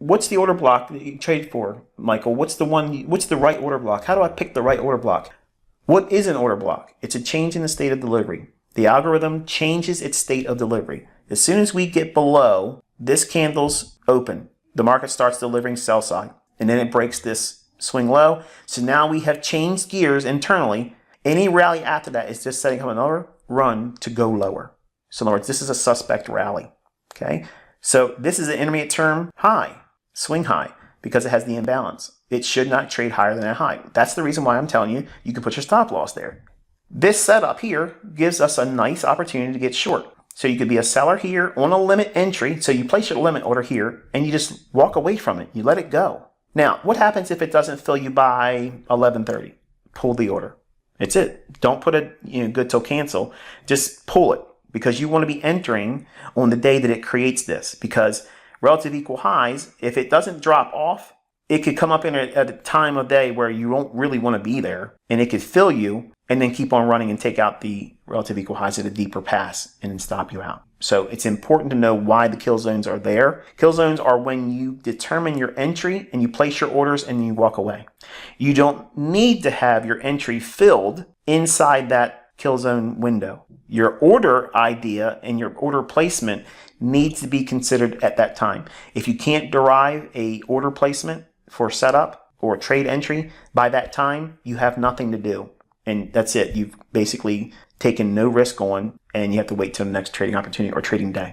what's the order block that you trade for, Michael? What's the right order block? How do I pick the right order block? What is an order block? It's a change in the state of delivery. The algorithm changes its state of delivery. As soon as we get below this candle's open, the market starts delivering sell side, and then it breaks this swing low. So now we have changed gears internally. Any rally after that is just setting up another run to go lower. So in other words, this is a suspect rally. Okay, so this is an intermediate term high, swing high, because it has the imbalance. It should not trade higher than that high. That's the reason why I'm telling you, you can put your stop loss there. This setup here gives us a nice opportunity to get short. So you could be a seller here on a limit entry. So you place your limit order here and you just walk away from it. You let it go. Now, what happens if it doesn't fill you by 11:30? Pull the order. It's it. Don't put a good till cancel. Just pull it, because you want to be entering on the day that it creates this, because relative equal highs, if it doesn't drop off, it could come up in at a time of day where you don't really want to be there, and it could fill you and then keep on running and take out the relative equal highs at a deeper pass and then stop you out. So it's important to know why the kill zones are there. Kill zones are when you determine your entry and you place your orders and you walk away. You don't need to have your entry filled inside that kill zone window. Your order idea and your order placement needs to be considered at that time. If you can't derive a order placement for setup or trade entry by that time, you have nothing to do. And that's it. You've basically taken no risk on, and you have to wait till the next trading opportunity or trading day.